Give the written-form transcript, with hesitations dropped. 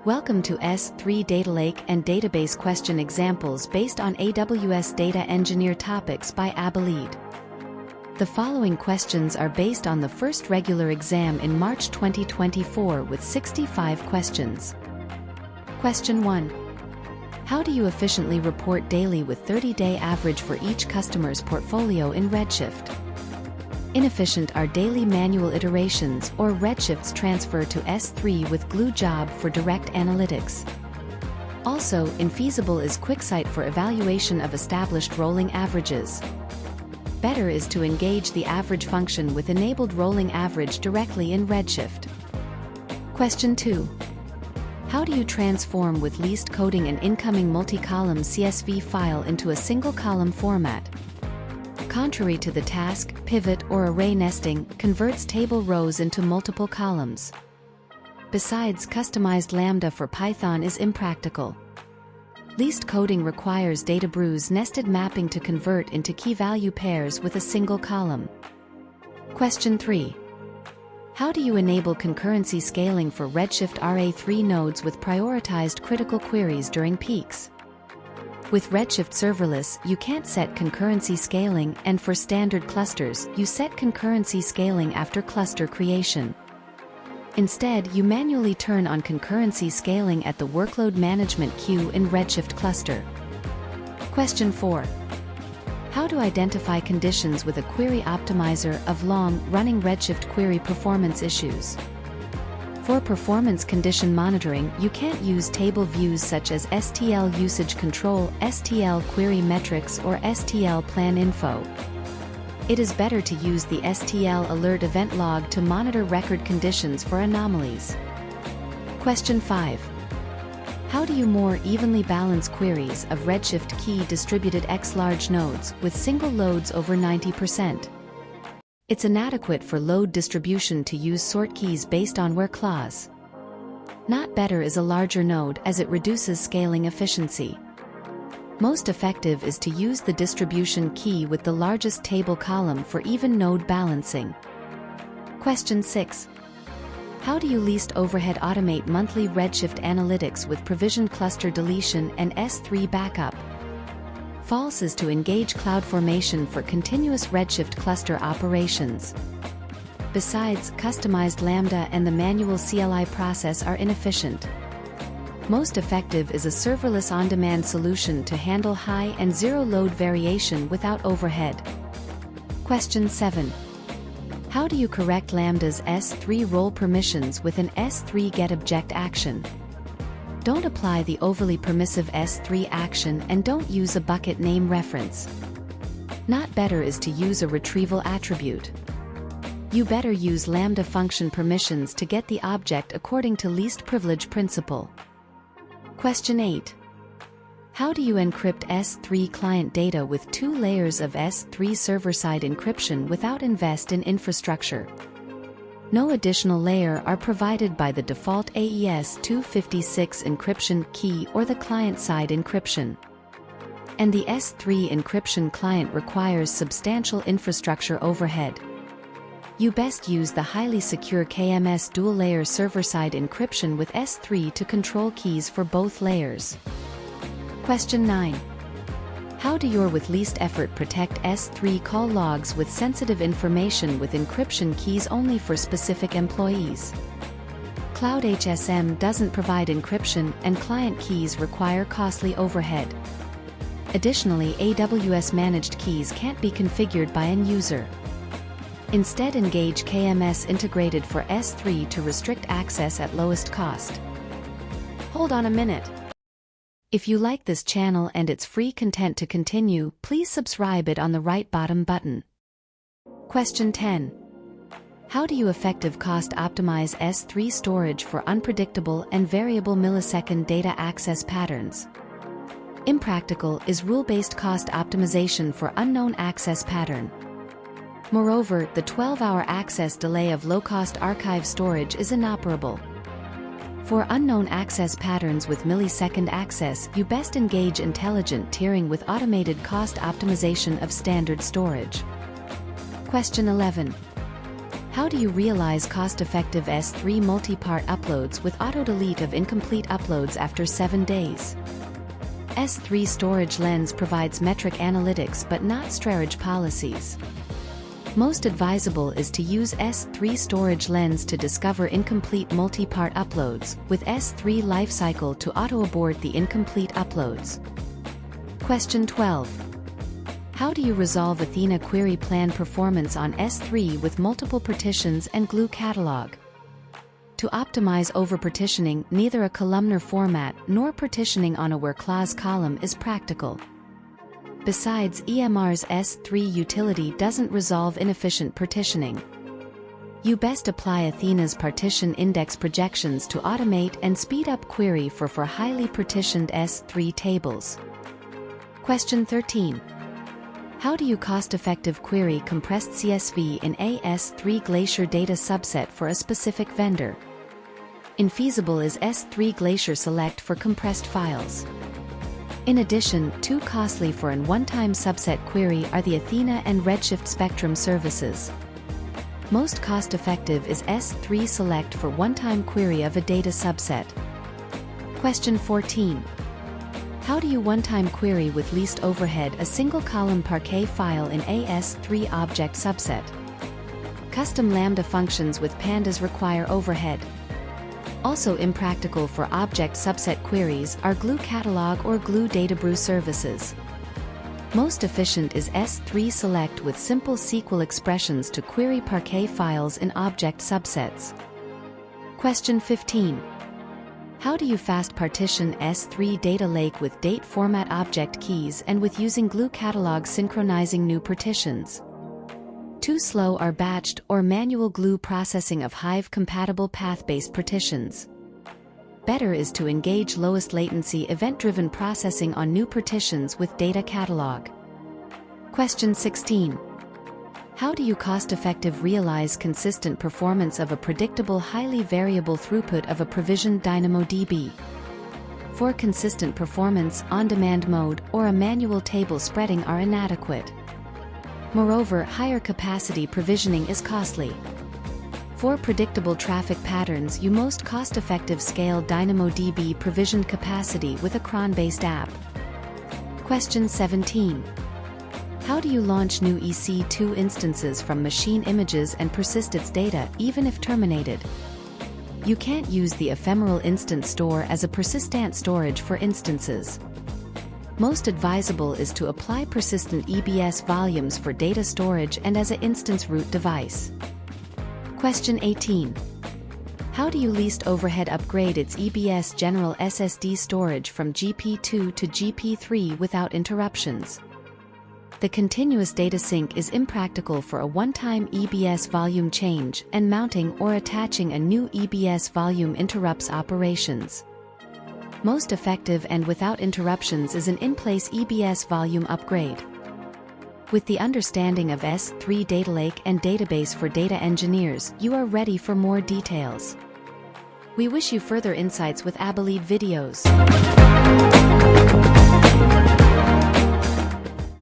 Welcome to S3 Datalake and Database question examples based on AWS Data Engineer topics by Abelid. The following questions are based on the first regular exam in March 2024 with 65 questions. Question 1. How do you efficiently report daily with 30-day average for each customer's portfolio in Redshift? Inefficient are daily manual iterations or Redshift's transfer to S3 with glue job for direct analytics. Also, infeasible is QuickSight for evaluation of established rolling averages. Better is to engage the average function with enabled rolling average directly in Redshift. Question 2. How do you transform with least coding an incoming multi-column CSV file into a single-column format? Contrary to the task, pivot, or array nesting, converts table rows into multiple columns. Besides, customized Lambda for Python is impractical. Least coding requires DataBrew's nested mapping to convert into key-value pairs with a single column. Question 3. How do you enable concurrency scaling for Redshift RA3 nodes with prioritized critical queries during peaks? With Redshift Serverless, you can't set concurrency scaling, and for standard clusters, you set concurrency scaling after cluster creation. Instead, you manually turn on concurrency scaling at the workload management queue in Redshift cluster. Question 4. How to identify conditions with a query optimizer of long-running Redshift query performance issues? For performance condition monitoring, you can't use table views such as STL usage control, STL query metrics, or STL plan info. It is better to use the STL alert event log to monitor record conditions for anomalies. Question 5. How do you more evenly balance queries of Redshift key distributed X large nodes with single loads over 90%? It's inadequate for load distribution to use sort keys based on where clause. Not better is a larger node as it reduces scaling efficiency. Most effective is to use the distribution key with the largest table column for even node balancing. Question 6. How do you least overhead automate monthly Redshift analytics with provisioned cluster deletion and S3 backup? False is to engage CloudFormation for continuous Redshift cluster operations. Besides, customized Lambda and the manual CLI process are inefficient. Most effective is a serverless on-demand solution to handle high and zero load variation without overhead. Question 7. How do you correct Lambda's S3 role permissions with an S3 getObject action? Don't apply the overly permissive S3 action and don't use a bucket name reference. Not better is to use a retrieval attribute. You better use Lambda function permissions to get the object according to least privilege principle. Question 8. How do you encrypt S3 client data with 2 layers of S3 server-side encryption without invest in infrastructure? No additional layer are provided by the default AES 256 encryption key or the client-side encryption. And the S3 encryption client requires substantial infrastructure overhead. You best use the highly secure KMS dual-layer server-side encryption with S3 to control keys for both layers. Question 9. How do you with least effort protect S3 call logs with sensitive information with encryption keys only for specific employees? Cloud HSM doesn't provide encryption, and client keys require costly overhead. Additionally, AWS managed keys can't be configured by an user. Instead, engage KMS integrated for S3 to restrict access at lowest cost. Hold on a minute. If you like this channel and its free content to continue, please subscribe it on the right bottom button. Question 10. How do you effective cost optimize S3 storage for unpredictable and variable millisecond data access patterns? Impractical is rule-based cost optimization for unknown access pattern. Moreover, the 12-hour access delay of low-cost archive storage is inoperable. For unknown access patterns with millisecond access, you best engage intelligent tiering with automated cost optimization of standard storage. Question 11. How do you realize cost-effective S3 multipart uploads with auto-delete of incomplete uploads after 7 days? S3 Storage Lens provides metric analytics but not storage policies. Most advisable is to use S3 Storage Lens to discover incomplete multipart uploads, with S3 Lifecycle to auto-abort the incomplete uploads. Question 12. How do you resolve Athena query plan performance on S3 with multiple partitions and glue catalog? To optimize over-partitioning, neither a columnar format nor partitioning on a where clause column is practical. Besides, EMR's S3 utility doesn't resolve inefficient partitioning. You best apply Athena's partition index projections to automate and speed up query for highly partitioned S3 tables. Question 13. How do you cost-effective query compressed CSV in a S3 Glacier data subset for a specific vendor? Infeasible is S3 Glacier Select for compressed files. In addition, too costly for an one-time subset query are the Athena and Redshift Spectrum services. Most cost-effective is S3 Select for one-time query of a data subset. Question 14. How do you one-time query with least overhead a single-column Parquet file in a S3 object subset? Custom Lambda functions with pandas require overhead. Also impractical for object subset queries are glue catalog or glue databrew services. Most efficient is S3 Select with simple SQL expressions to query Parquet files in object subsets. Question 15. How do you fast partition S3 Datalake with date format object keys and with using glue catalog synchronizing new partitions? Too slow are batched or manual glue processing of Hive-compatible path-based partitions. Better is to engage lowest latency event-driven processing on new partitions with data catalog. Question 16. How do you cost-effective realize consistent performance of a predictable highly variable throughput of a provisioned DynamoDB? For consistent performance, on-demand mode or a manual table spreading are inadequate. Moreover, higher capacity provisioning is costly. For predictable traffic patterns, you most cost-effective scale DynamoDB provisioned capacity with a cron-based app. Question 17. How do you launch new EC2 instances from machine images and persist its data, even if terminated? You can't use the ephemeral instance store as a persistent storage for instances. Most advisable is to apply persistent EBS volumes for data storage and as an instance root device. Question 18. How do you least overhead upgrade its EBS general SSD storage from GP2 to GP3 without interruptions? The continuous data sync is impractical for a one-time EBS volume change, and mounting or attaching a new EBS volume interrupts operations. Most effective and without interruptions is an in-place EBS volume upgrade. With the understanding of S3 Datalake and Database for data engineers, you are ready for more details. We wish you further insights with AWS videos.